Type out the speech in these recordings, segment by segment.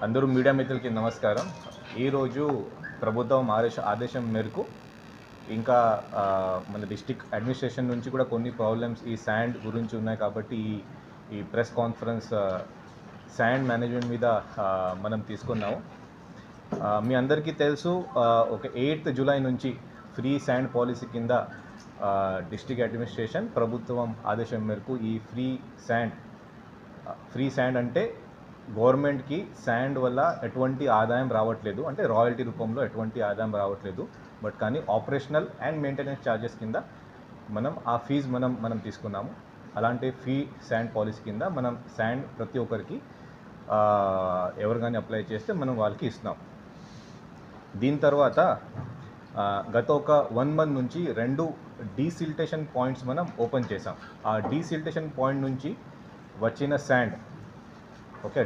అందరూ మీడియా మిత్రులకి నమస్కారం. ఈరోజు ప్రభుత్వం ఆదేశం మేరకు ఇంకా మన డిస్ట్రిక్ట్ అడ్మినిస్ట్రేషన్ నుంచి కూడా కొన్ని ప్రాబ్లమ్స్ ఈ శాండ్ గురించి ఉన్నాయి కాబట్టి ఈ ప్రెస్ కాన్ఫరెన్స్ శాండ్ మేనేజ్మెంట్ మీద మనం తీసుకున్నాము. మీ అందరికీ తెలుసు, ఒక 8th జూలై నుంచి ఫ్రీ శాండ్ పాలసీ కింద డిస్ట్రిక్ట్ అడ్మినిస్ట్రేషన్ ప్రభుత్వం ఆదేశం మేరకు ఈ ఫ్రీ శాండ్ అంటే గవర్నమెంట్కి శాండ్ వల్ల ఎటువంటి ఆదాయం రావట్లేదు, అంటే రాయల్టీ రూపంలో ఎటువంటి ఆదాయం రావట్లేదు. బట్ కానీ ఆపరేషనల్ అండ్ మెయింటెనెన్స్ ఛార్జెస్ కింద మనం ఆ ఫీజు మనం తీసుకున్నాము. అలాంటి ఫ్రీ శాండ్ పాలసీ కింద మనం శాండ్ ప్రతి ఒక్కరికి ఎవరు కానీ అప్లై చేస్తే మనం వాళ్ళకి ఇస్తున్నాం. దీని తర్వాత గత ఒక 1 month నుంచి 2 డీసిల్టేషన్ పాయింట్స్ మనం ఓపెన్ చేసాం. ఆ డీసిల్టేషన్ పాయింట్ నుంచి వచ్చిన శాండ్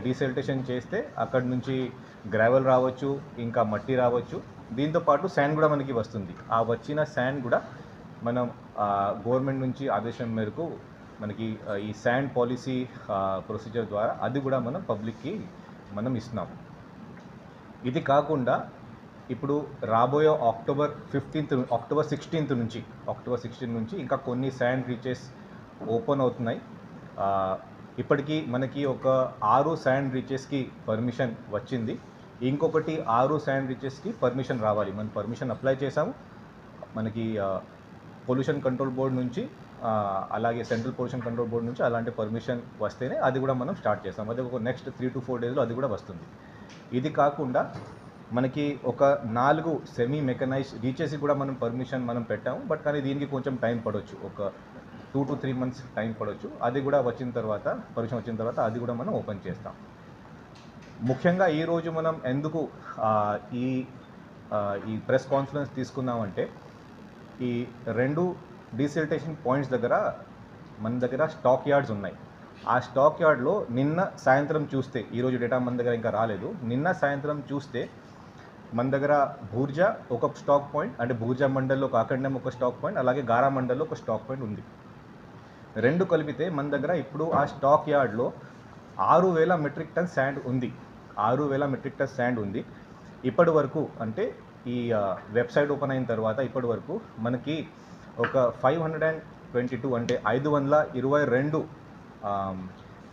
డీసిల్టేషన్ చేస్తే అక్కడ నుంచి గ్రావెల్ రావచ్చు, ఇంకా మట్టి రావచ్చు, దీంతోపాటు శాండ్ కూడా మనకి వస్తుంది. ఆ వచ్చిన శాండ్ కూడా మనం గవర్నమెంట్ నుంచి ఆదేశం మేరకు మనకి ఈ శాండ్ పాలసీ ప్రొసీజర్ ద్వారా అది కూడా మనం పబ్లిక్కి మనం ఇస్తున్నాం. ఇది కాకుండా ఇప్పుడు రాబోయే అక్టోబర్ 16th నుంచి ఇంకా కొన్ని శాండ్ రీచెస్ ఓపెన్ అవుతున్నాయి. ఇప్పటికీ మనకి ఒక 6 శాండ్ రీచెస్కి పర్మిషన్ వచ్చింది. ఇంకొకటి 6 శాండ్ రీచెస్కి పర్మిషన్ రావాలి. మనం పర్మిషన్ అప్లై చేసాము. మనకి పొల్యూషన్ కంట్రోల్ బోర్డ్ నుంచి అలాగే సెంట్రల్ పొల్యూషన్ కంట్రోల్ బోర్డ్ నుంచి అలాంటి పర్మిషన్ వస్తేనే అది కూడా మనం స్టార్ట్ చేస్తాం. అది ఒక నెక్స్ట్ 3 to 4 daysలో అది కూడా వస్తుంది. ఇది కాకుండా మనకి ఒక 4 సెమీ మెకనైజ్డ్ రీచెస్కి కూడా మనం పర్మిషన్ పెట్టాము. బట్ కానీ దీనికి కొంచెం టైం పడవచ్చు, ఒక 2 to 3 months టైం పడవచ్చు. అది కూడా పర్మిషన్ వచ్చిన తర్వాత అది కూడా మనం ఓపెన్ చేస్తాం. ముఖ్యంగా ఈరోజు మనం ఎందుకు ఈ ప్రెస్ కాన్ఫరెన్స్ తీసుకున్నామంటే, ఈ 2 డీసిల్టేషన్ పాయింట్స్ దగ్గర మన దగ్గర స్టాక్ యార్డ్స్ ఉన్నాయి. ఆ స్టాక్ యార్డ్లో నిన్న సాయంత్రం చూస్తే, ఈరోజు డేటా మన దగ్గర ఇంకా రాలేదు, నిన్న సాయంత్రం చూస్తే మన దగ్గర భూర్జా ఒక స్టాక్ పాయింట్, అంటే భూర్జా మండల్లో కాకండం ఒక స్టాక్ పాయింట్, అలాగే గారా మండల్లో ఒక స్టాక్ పాయింట్ ఉంది. 2 కలిపితే మన దగ్గర ఇప్పుడు ఆ స్టాక్ యార్డ్లో 6,000 మెట్రిక్ టన్ శాండ్ ఉంది. 6,000 మెట్రిక్ టన్ శాండ్ ఉంది. ఇప్పటి వరకు, అంటే ఈ వెబ్సైట్ ఓపెన్ అయిన తర్వాత ఇప్పటి వరకు మనకి ఒక 522 అంటే 522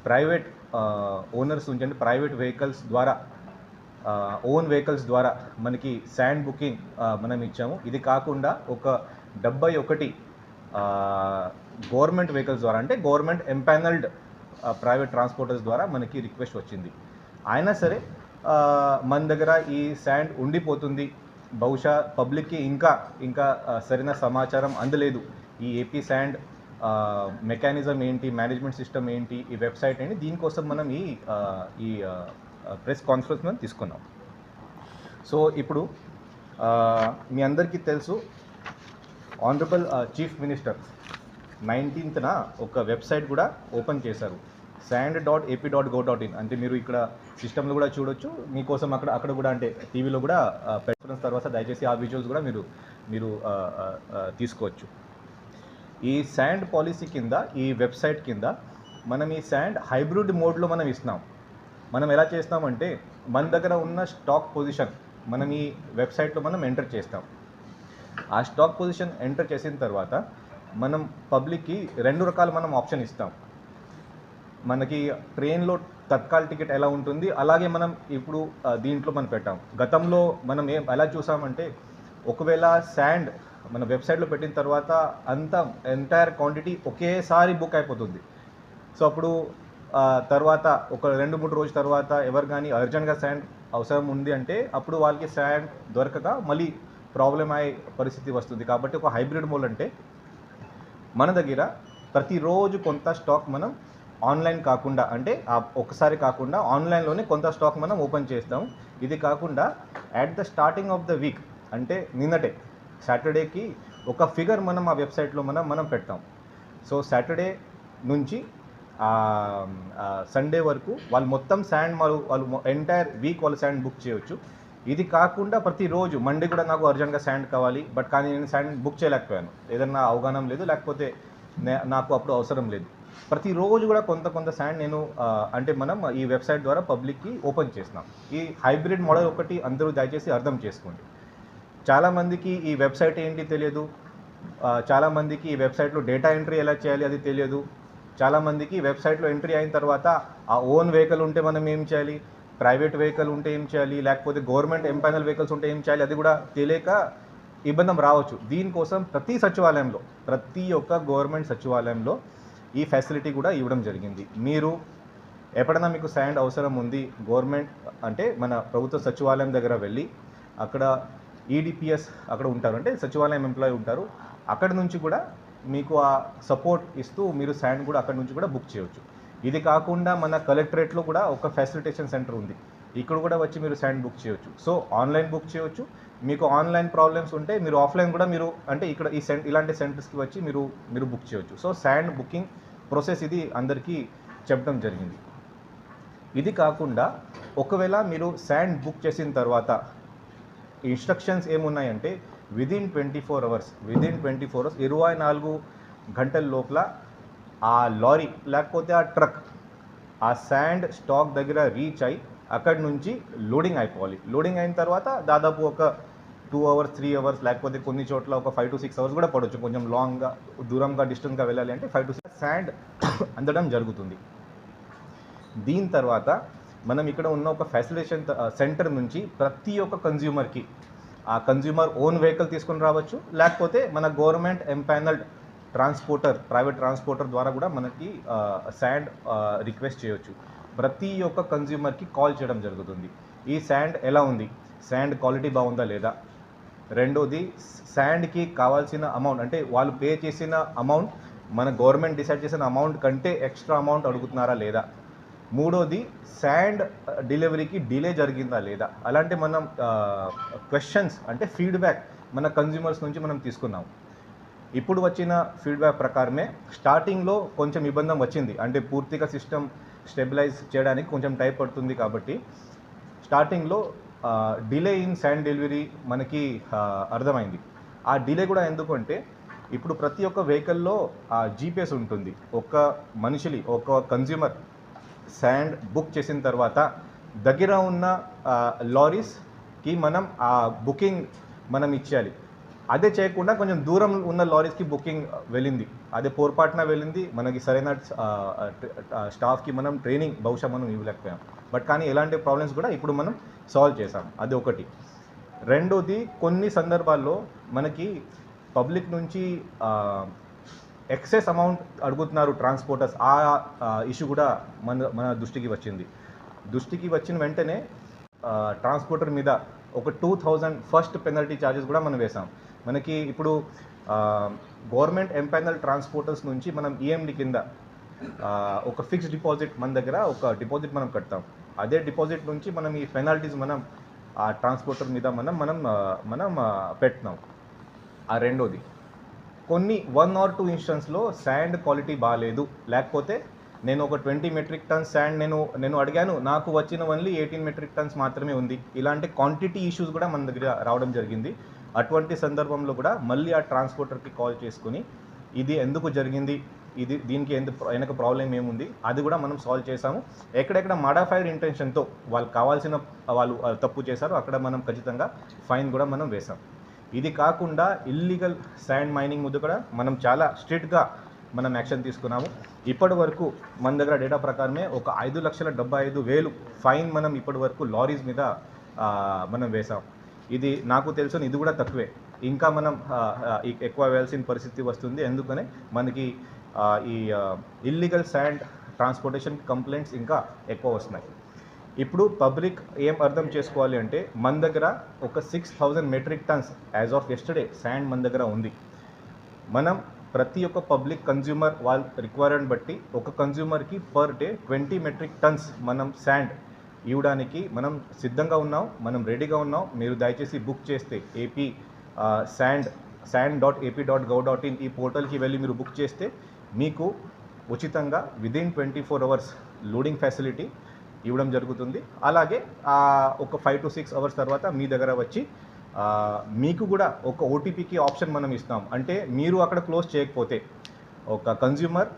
ప్రైవేట్ ఓనర్స్ నుంచి, అంటే ప్రైవేట్ వెహికల్స్ ద్వారా ఓన్ వెహికల్స్ ద్వారా మనకి శాండ్ బుకింగ్ మనం ఇచ్చాము. ఇది కాకుండా ఒక 71 గవర్నమెంట్ వెహికల్స్ ద్వారా, అంటే గవర్నమెంట్ ఎంపానల్డ్ ప్రైవేట్ ట్రాన్స్పోర్టర్స్ ద్వారా మనకి రిక్వెస్ట్ వచ్చింది. అయినా సరే మన దగ్గర ఈ శాండ్ ఉండిపోతుంది. బహుశా పబ్లిక్కి ఇంకా సరైన సమాచారం అందలేదు. ఈ ఏపీ శాండ్ మెకానిజం ఏంటి, మేనేజ్మెంట్ సిస్టమ్ ఏంటి, ఈ వెబ్సైట్ ఏంటి, దీనికోసం మనం ఈ ప్రెస్ కాన్ఫరెన్స్ మనం తీసుకున్నాం. సో ఇప్పుడు మీ అందరికీ తెలుసు, ఆనరబుల్ చీఫ్ మినిస్టర్ 19th ఒక వెబ్సైట్ కూడా ఓపెన్ చేశారు, sand.ap.gov.in. అంటే మీరు ఇక్కడ సిస్టంలో కూడా చూడొచ్చు. మీకోసం అక్కడ కూడా, అంటే టీవీలో కూడా పెట్టిన తర్వాత దయచేసి ఆ విజువల్స్ కూడా మీరు తీసుకోవచ్చు. ఈ శాండ్ పాలసీ కింద, ఈ వెబ్సైట్ కింద మనం ఈ శాండ్ హైబ్రిడ్ మోడ్లో మనం ఇస్తున్నాం. మనం ఎలా చేస్తామంటే, మన దగ్గర ఉన్న స్టాక్ పొజిషన్ మనం ఈ వెబ్సైట్లో మనం ఎంటర్ చేస్తాం. ఆ స్టాక్ పొజిషన్ ఎంటర్ చేసిన తర్వాత మనం పబ్లిక్కి 2 రకాల మనం ఆప్షన్ ఇస్తాం. మనకి ట్రైన్లో తత్కాల్ టికెట్ ఎలా ఉంటుంది, అలాగే మనం ఇప్పుడు దీంట్లో మనం పెట్టాం. గతంలో మనం ఎలా చూసామంటే, ఒకవేళ శాండ్ మన వెబ్సైట్లో పెట్టిన తర్వాత ఎంటైర్ క్వాంటిటీ ఒకేసారి బుక్ అయిపోతుంది. సో అప్పుడు తర్వాత ఒక 2-3 రోజుల తర్వాత ఎవరు కానీ అర్జెంట్గా శాండ్ అవసరం ఉంది అంటే అప్పుడు వాళ్ళకి శాండ్ దొరకక మళ్ళీ ప్రాబ్లం అయ్యే పరిస్థితి వస్తుంది. కాబట్టి ఒక హైబ్రిడ్ మోడ్ అంటే మన దగ్గర ప్రతిరోజు కొంత స్టాక్ మనం ఆన్లైన్ కాకుండా, అంటే ఒకసారి కాకుండా ఆన్లైన్లోనే కొంత స్టాక్ మనం ఓపెన్ చేస్తాం. ఇది కాకుండా at the starting of the week, అంటే నిన్నటే సాటర్డేకి ఒక ఫిగర్ మనం ఆ వెబ్సైట్లో మనం పెడతాం. సో సాటర్డే నుంచి సండే వరకు వాళ్ళు మొత్తం శాండ్ వాళ్ళు ఎంటైర్ వీక్ వాళ్ళు శాండ్ బుక్ చేయవచ్చు. ఇది కాకుండా ప్రతిరోజు మండే కూడా నాకు అర్జెంట్గా శాండ్ కావాలి, బట్ కానీ నేను శాండ్ బుక్ చేయలేకపోయాను, ఏదన్నా అవగాహన లేదు, లేకపోతే నాకు అప్పుడు అవసరం లేదు. ప్రతిరోజు కూడా కొంత శాండ్ నేను అంటే మనం ఈ వెబ్సైట్ ద్వారా పబ్లిక్కి ఓపెన్ చేస్తున్నాం. ఈ హైబ్రిడ్ మోడల్ ఒకటి అందరూ దయచేసి అర్థం చేసుకోండి. చాలామందికి ఈ వెబ్సైట్ ఏంటి తెలియదు, చాలామందికి ఈ వెబ్సైట్లో డేటా ఎంట్రీ ఎలా చేయాలి అది తెలియదు, చాలామందికి వెబ్సైట్లో ఎంట్రీ అయిన తర్వాత ఆ ఓన్ వెహికల్ ఉంటే మనం ఏం చేయాలి, ప్రైవేట్ వెహికల్ ఉంటే ఏం చేయాలి, లేకపోతే గవర్నమెంట్ ఎంపైనల్ వెహికల్స్ ఉంటే ఏం చేయాలి, అది కూడా తెలియక ఇబ్బంది రావచ్చు. దీనికోసం ప్రతి ఒక్క గవర్నమెంట్ సచివాలయంలో ఈ ఫెసిలిటీ కూడా ఇవ్వడం జరిగింది. మీరు ఎప్పుడైనా మీకు శాండ్ అవసరం ఉంది, గవర్నమెంట్ అంటే మన ప్రభుత్వ సచివాలయం దగ్గర వెళ్ళి అక్కడ ఈడిపిఎస్ అక్కడ ఉంటారు, అంటే సచివాలయం ఎంప్లాయీ ఉంటారు, అక్కడి నుంచి కూడా మీకు ఆ సపోర్ట్ ఇస్తూ మీరు శాండ్ కూడా అక్కడి నుంచి కూడా బుక్ చేయవచ్చు. ఇది కాకుండా మన కలెక్టరేట్లో కూడా ఒక ఫెసిలిటేషన్ సెంటర్ ఉంది, ఇక్కడ కూడా వచ్చి మీరు శాండ్ బుక్ చేయవచ్చు. సో ఆన్లైన్ బుక్ చేయవచ్చు. మీకు ఆన్లైన్ ప్రాబ్లమ్స్ ఉంటే మీరు ఆఫ్లైన్ కూడా మీరు అంటే ఇక్కడ ఇలాంటి సెంటర్స్కి వచ్చి మీరు బుక్ చేయవచ్చు. సో శాండ్ బుకింగ్ ప్రాసెస్ ఇది అందరికీ చెప్పడం జరిగింది. ఇది కాకుండా ఒకవేళ మీరు శాండ్ బుక్ చేసిన తర్వాత ఇన్స్ట్రక్షన్స్ ఏమున్నాయంటే విదిన్ 24 అవర్స్ 24 గంటల లోపల ఆ లారీ లేకపోతే ఆ ట్రక్ ఆ శాండ్ స్టాక్ దగ్గర రీచ్ అయ్యి అక్కడి నుంచి లోడింగ్ అయిపోవాలి. లోడింగ్ అయిన తర్వాత దాదాపు ఒక 2 అవర్స్ 3 అవర్స్ లేకపోతే కొన్ని చోట్ల ఒక 5 to 6 అవర్స్ కూడా పడవచ్చు. కొంచెం లాంగ్గా దూరంగా డిస్టెన్స్గా వెళ్ళాలి అంటే 5 to 6 శాండ్ అందడం జరుగుతుంది. దీని తర్వాత మనం ఇక్కడ ఉన్న ఒక ఫెసిలిటేషన్ సెంటర్ నుంచి ప్రతి ఒక్క కన్జ్యూమర్కి ఆ కన్జ్యూమర్ ఓన్ వెహికల్ తీసుకొని రావచ్చు, లేకపోతే మన గవర్నమెంట్ ఎంపానల్డ్ ప్రైవేట్ ట్రాన్స్పోర్టర్ ద్వారా కూడా మనకి శాండ్ రిక్వెస్ట్ చేయొచ్చు. ప్రతి ఒక్క కన్జ్యూమర్కి కాల్ చేయడం జరుగుతుంది. ఈ శాండ్ ఎలా ఉంది, శాండ్ క్వాలిటీ బాగుందా లేదా, రెండోది శాండ్కి కావాల్సిన అమౌంట్ అంటే వాళ్ళు పే చేసిన అమౌంట్ మన గవర్నమెంట్ డిసైడ్ చేసిన అమౌంట్ కంటే ఎక్స్ట్రా అమౌంట్ అడుగుతున్నారా లేదా, మూడోది శాండ్ డెలివరీకి డిలే జరిగిందా లేదా. అలాంటి మనం క్వశ్చన్స్ అంటే ఫీడ్బ్యాక్ మన కన్జ్యూమర్స్ నుంచి మనం తీసుకున్నాం. ఇప్పుడు వచ్చిన ఫీడ్బ్యాక్ ప్రకారమే స్టార్టింగ్లో కొంచెం ఇబ్బంది వచ్చింది, అంటే పూర్తిగా సిస్టమ్ స్టెబిలైజ్ చేయడానికి కొంచెం టైం పడుతుంది కాబట్టి స్టార్టింగ్లో డిలే ఇన్ శాండ్ డెలివరీ మనకి అర్థమైంది. ఆ డిలే కూడా ఎందుకంటే ఇప్పుడు ప్రతి ఒక్క వెహికల్లో జీపీఎస్ ఉంటుంది. ఒక కన్జ్యూమర్ శాండ్ బుక్ చేసిన తర్వాత దగ్గర ఉన్న లారీస్కి మనం ఆ బుకింగ్ మనం ఇచ్చేయాలి. అదే చేయకుండా కొంచెం దూరం ఉన్న లారీస్కి బుకింగ్ వెళ్ళింది, అదే పొరపాటున వెళ్ళింది, మనకి సరైన స్టాఫ్కి మనం ట్రైనింగ్ బహుశా మనం ఇవ్వలేకపోయాం. బట్ కానీ ఎలాంటి ప్రాబ్లమ్స్ కూడా ఇప్పుడు మనం సాల్వ్ చేసాం, అది ఒకటి. రెండోది కొన్ని సందర్భాల్లో మనకి పబ్లిక్ నుంచి ఎక్సెస్ అమౌంట్ అడుగుతున్నారు ట్రాన్స్పోర్టర్స్, ఆ ఇష్యూ కూడా మన దృష్టికి వచ్చిన వెంటనే ట్రాన్స్పోర్టర్ మీద ఒక 2000 ఫస్ట్ పెనల్టీ ఛార్జెస్ కూడా మనం వేసాం. మనకి ఇప్పుడు గవర్నమెంట్ ఎంపానల్ ట్రాన్స్పోర్టర్స్ నుంచి మనం ఈఎండి కింద ఒక ఫిక్స్డ్ డిపాజిట్ మన దగ్గర ఒక డిపాజిట్ మనం కడతాం. అదే డిపాజిట్ నుంచి మనం ఈ పెనాల్టీస్ మనం ఆ ట్రాన్స్పోర్టర్ మీద మనం పెడుతున్నాం. ఆ రెండోది కొన్ని 1 or 2 ఇన్స్టెన్స్లో శాండ్ క్వాలిటీ బాగాలేదు, లేకపోతే నేను ఒక 20 మెట్రిక్ టన్స్ శాండ్ నేను అడిగాను, నాకు వచ్చిన ఓన్లీ 18 మెట్రిక్ టన్స్ మాత్రమే ఉంది. ఇలాంటి క్వాంటిటీ ఇష్యూస్ కూడా మన దగ్గర రావడం జరిగింది. అటువంటి సందర్భంలో కూడా మళ్ళీ ఆ ట్రాన్స్పోర్టర్కి కాల్ చేసుకుని ఇది ఎందుకు జరిగింది, దీనికి వెనక ప్రాబ్లం ఏముంది అది కూడా మనం సాల్వ్ చేసాము. ఎక్కడెక్కడ మోడిఫైడ్ ఇంటెన్షన్తో వాళ్ళు తప్పు చేశారో అక్కడ మనం ఖచ్చితంగా ఫైన్ కూడా మనం వేసాం. ఇది కాకుండా ఇల్లీగల్ శాండ్ మైనింగ్ ముందు కూడా మనం చాలా స్ట్రిక్ట్గా మనం యాక్షన్ తీసుకున్నాము. ఇప్పటి వరకు మన దగ్గర డేటా ప్రకారమే ఒక 5,75,000 ఫైన్ మనం ఇప్పటి వరకు లారీస్ మీద మనం వేసాం. ఇది నాకు తెలుసు ఇది కూడా తక్కువే, ఇంకా మనం ఎక్కువ వేయాల్సిన పరిస్థితి వస్తుంది. ఎందుకనే మనకి ఈ ఇల్లీగల్ శాండ్ ట్రాన్స్పోర్టేషన్ కంప్లైంట్స్ ఇంకా ఎక్కువ వస్తున్నాయి. ఇప్పుడు పబ్లిక్ ఏం అర్థం చేసుకోవాలి అంటే మన దగ్గర ఒక 6,000 metric tons as of yesterday sand మన దగ్గర ఉంది. మనం ప్రతి ఒక్క పబ్లిక్ కన్జ్యూమర్ వాళ్ళ రిక్వైర్మెంట్ బట్టి ఒక కన్జ్యూమర్కి పర్ డే 20 మెట్రిక్ టన్స్ మనం శాండ్ ఇవ్వడానికి మనం సిద్ధంగా ఉన్నాం, మనం రెడీగా ఉన్నాం. మీరు దయచేసి బుక్ చేస్తే ఏపీ sand.ap.gov.in ఈ పోర్టల్కి వెళ్ళి మీరు బుక్ చేస్తే మీకు ఉచితంగా విదిన్ 24 అవర్స్ లోడింగ్ ఫెసిలిటీ ఇవ్వడం జరుగుతుంది. అలాగే ఒక 5 to 6 అవర్స్ తర్వాత మీ దగ్గర వచ్చి మీకు కూడా ఒక ఓటీపీకి ఆప్షన్ మనం ఇస్తాం. అంటే మీరు అక్కడ క్లోజ్ చేయకపోతే ఒక కన్జ్యూమర్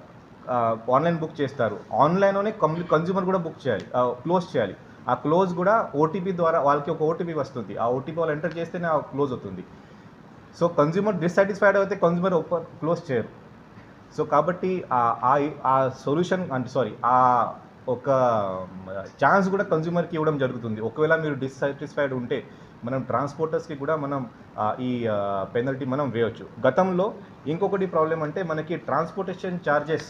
ఆన్లైన్ బుక్ చేస్తారు, ఆన్లైన్లోనే కన్జ్యూమర్ కూడా బుక్ చేయాలి, క్లోజ్ చేయాలి. ఆ క్లోజ్ కూడా ఓటీపీ ద్వారా వాళ్ళకి ఒక ఓటీపీ వస్తుంది, ఆ ఓటీపీ వాళ్ళు ఎంటర్ చేస్తేనే ఆ క్లోజ్ అవుతుంది. సో కన్జ్యూమర్ డిస్సాటిస్ఫైడ్ అయితే కన్జ్యూమర్ క్లోజ్ చేయరు. సో కాబట్టి ఆ సొల్యూషన్ అంటే ఆ ఒక ఛాన్స్ కూడా కన్జ్యూమర్కి ఇవ్వడం జరుగుతుంది. ఒకవేళ మీరు డిస్సాటిస్ఫైడ్ ఉంటే మనం ట్రాన్స్పోర్టర్స్కి కూడా మనం ఈ పెనల్టీ మనం వేయవచ్చు. గతంలో ఇంకొకటి ప్రాబ్లం అంటే మనకి ట్రాన్స్పోర్టేషన్ ఛార్జెస్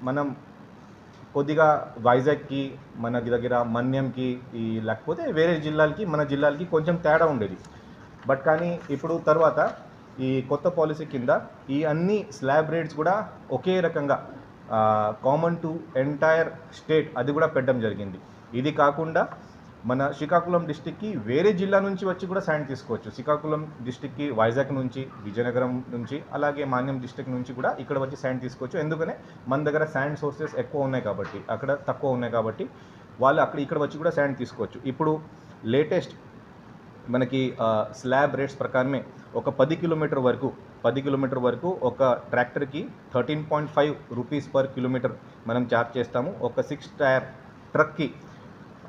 మనం కొద్దిగా వైజాగ్కి మన దగ్గర మన్యంకి లేకపోతే వేరే జిల్లాలకి మన జిల్లాలకి కొంచెం తేడా ఉండేది. బట్ కానీ ఇప్పుడు తర్వాత ఈ కొత్త పాలసీ కింద ఈ అన్ని స్లాబ్ రేట్స్ కూడా ఒకే రకంగా కామన్ టు ఎంటైర్ స్టేట్ అది కూడా పెట్టడం జరిగింది. ఇది కాకుండా మన శ్రీకాకుళం డిస్టిక్కి వేరే జిల్లా నుంచి వచ్చి కూడా శాండ్ తీసుకోవచ్చు. శ్రీకాకుళం డిస్టిక్కి వైజాగ్ నుంచి, విజయనగరం నుంచి, అలాగే మాన్యం డిస్టిక్ నుంచి కూడా ఇక్కడ వచ్చి శాండ్ తీసుకోవచ్చు. ఎందుకనే మన దగ్గర శాండ్ సోర్సెస్ ఎక్కువ ఉన్నాయి కాబట్టి, అక్కడ తక్కువ ఉన్నాయి కాబట్టి వాళ్ళు ఇక్కడ వచ్చి కూడా శాండ్ తీసుకోవచ్చు. ఇప్పుడు లేటెస్ట్ మనకి స్లాబ్ రేట్స్ ప్రకారమే ఒక 10 కిలోమీటర్ వరకు ఒక ట్రాక్టర్కి 13.5 రూపీస్ పర్ కిలోమీటర్ మనం ఛార్జ్ చేస్తాము. ఒక 6 టైర్ ట్రక్కి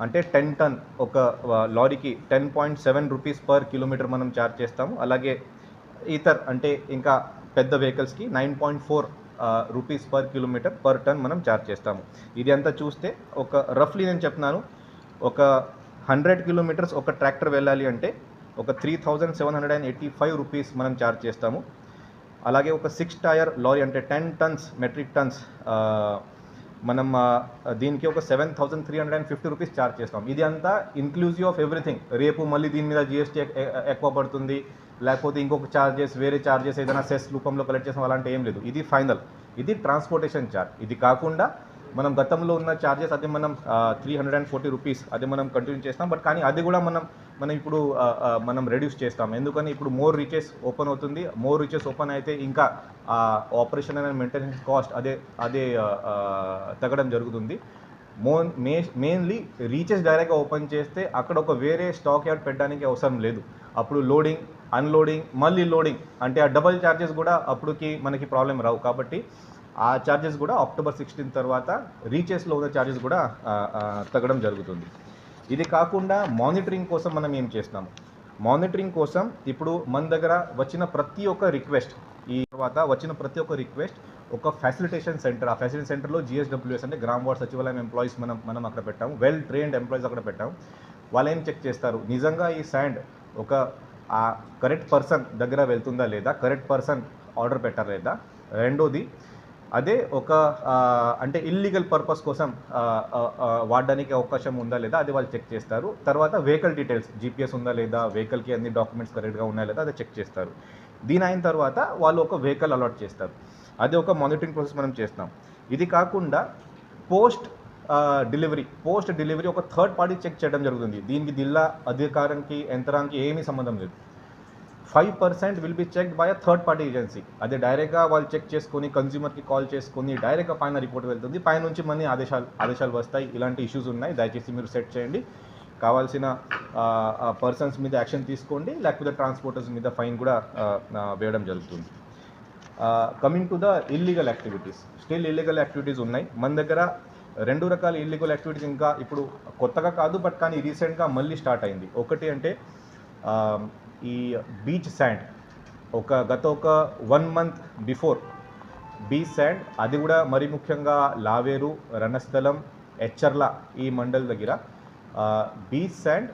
అంటే 10 టన్ ఒక లారీకి 10.7 రూపీస్ పర్ కిలోమీటర్ మనం ఛార్జ్ చేస్తాము. అలాగే అంటే ఇంకా పెద్ద వెహికల్స్కి 9.4 rupees per kilometre per ton మనం ఛార్జ్ చేస్తాము. ఇది అంతా చూస్తే ఒక రఫ్లీ నేను చెప్తున్నాను, ఒక 100 కిలోమీటర్స్ ఒక ట్రాక్టర్ వెళ్ళాలి అంటే ఒక 3,785 రూపీస్ మనం ఛార్జ్ చేస్తాము. అలాగే ఒక 6 టైర్ లారీ అంటే 10 టన్స్ మెట్రిక్ టన్స్ మనం దీనికి ఒక 7,350 రూపీస్ ఛార్జ్ చేస్తాం. ఇది అంతా ఇన్క్లూజివ్ ఆఫ్ ఎవ్రీథింగ్. రేపు మళ్ళీ దీని మీద జిఎస్టీ ఎక్కువ పడుతుంది, లేకపోతే ఇంకొక వేరే ఛార్జెస్ ఏదైనా సెస్ రూపంలో కలెక్ట్ చేస్తాం అలాంటి ఏం లేదు. ఇది ఫైనల్, ఇది ట్రాన్స్పోర్టేషన్ ఛార్జ్. ఇది కాకుండా మనం గతంలో ఉన్న ఛార్జెస్ అది మనం 340 రూపీస్ అది మనం కంటిన్యూ చేస్తాం. బట్ కానీ అది కూడా మనం ఇప్పుడు మనం రెడ్యూస్ చేస్తాం. ఎందుకని ఇప్పుడు మోర్ రీచెస్ ఓపెన్ అవుతుంది. మోర్ రీచెస్ ఓపెన్ అయితే ఇంకా ఆపరేషన్ అండ్ మెయింటెనెన్స్ కాస్ట్ అదే తగ్గడం జరుగుతుంది. మెయిన్లీ రీచెస్ డైరెక్ట్గా ఓపెన్ చేస్తే అక్కడ ఒక వేరే స్టాక్ యార్డ్ పెట్టడానికి అవసరం లేదు. అప్పుడు లోడింగ్, అన్లోడింగ్, మళ్ళీ లోడింగ్ అంటే ఆ డబల్ ఛార్జెస్ కూడా అప్పటికి మనకి ప్రాబ్లం రావు. కాబట్టి ఆ ఛార్జెస్ కూడా అక్టోబర్ 16 తర్వాత రీచెస్లో ఉన్న ఛార్జెస్ కూడా తగ్గడం జరుగుతుంది. ఇది కాకుండా మానిటరింగ్ కోసం మనం ఏం చేస్తాము, మానిటరింగ్ కోసం ఇప్పుడు మన దగ్గర వచ్చిన ప్రతి ఒక్క రిక్వెస్ట్ ఒక ఫెసిలిటేషన్ సెంటర్, ఆ ఫెసిలిటేషన్ సెంటర్లో GSWS అంటే గ్రామ వార్డ్ సచివాలయం ఎంప్లాయీస్ మనం అక్కడ పెట్టాము. వెల్ ట్రైన్డ్ ఎంప్లాయీస్ అక్కడ పెట్టాము. వాళ్ళు ఏం చెక్ చేస్తారు, నిజంగా ఈ శాండ్ ఒక కరెక్ట్ పర్సన్ దగ్గర వెళ్తుందా లేదా, కరెక్ట్ పర్సన్ ఆర్డర్ పెట్టారా లేదా. రెండోది అదే ఒక అంటే ఇల్లీగల్ పర్పస్ కోసం వాడడానికి అవకాశం ఉందా లేదా అది వాళ్ళు చెక్ చేస్తారు. తర్వాత వెహికల్ డీటెయిల్స్, GPS ఉందా లేదా, వెహికల్కి అన్ని డాక్యుమెంట్స్ కరెక్ట్గా ఉన్నాయా లేదా అది చెక్ చేస్తారు. దీని అయిన తర్వాత వాళ్ళు ఒక వెహికల్ అలాట్ చేస్తారు. అది ఒక మానిటరింగ్ ప్రాసెస్ మనం చేస్తాం. ఇది కాకుండా పోస్ట్ డెలివరీ ఒక థర్డ్ పార్టీ చెక్ చేయడం జరుగుతుంది. దీనికి జిల్లా అధికారానికి యంత్రానికి ఏమీ సంబంధం లేదు. 5% will be checked by a third party agency. అది డైరెక్ట్గా వాళ్ళు చెక్ చేసుకొని కన్జ్యూమర్కి కాల్ చేసుకొని డైరెక్ట్గా పైన రిపోర్ట్ వెళ్తుంది. పైన నుంచి మళ్ళీ ఆదేశాలు వస్తాయి, ఇలాంటి ఇష్యూస్ ఉన్నాయి దయచేసి మీరు సెట్ చేయండి, కావాల్సిన పర్సన్స్ మీద యాక్షన్ తీసుకోండి, లేకపోతే ట్రాన్స్పోర్టర్స్ మీద ఫైన్ కూడా వేయడం జరుగుతుంది. Coming to the illegal activities, still illegal activities ఉన్నాయి మన దగ్గర. 2 రకాల ఇల్లీగల్ యాక్టివిటీస్ ఇంకా ఇప్పుడు కొత్తగా కాదు, బట్ కానీ రీసెంట్గా మళ్ళీ స్టార్ట్ అయింది. ఒకటి అంటే ఈ బీచ్ శాండ్, గత 1 మంత్ బిఫోర్ బీచ్ శాండ్, అది కూడా మరి ముఖ్యంగా లావేరు, రణస్థలం, ఎచ్చర్ల ఈ మండల్ దగ్గర బీచ్ శాండ్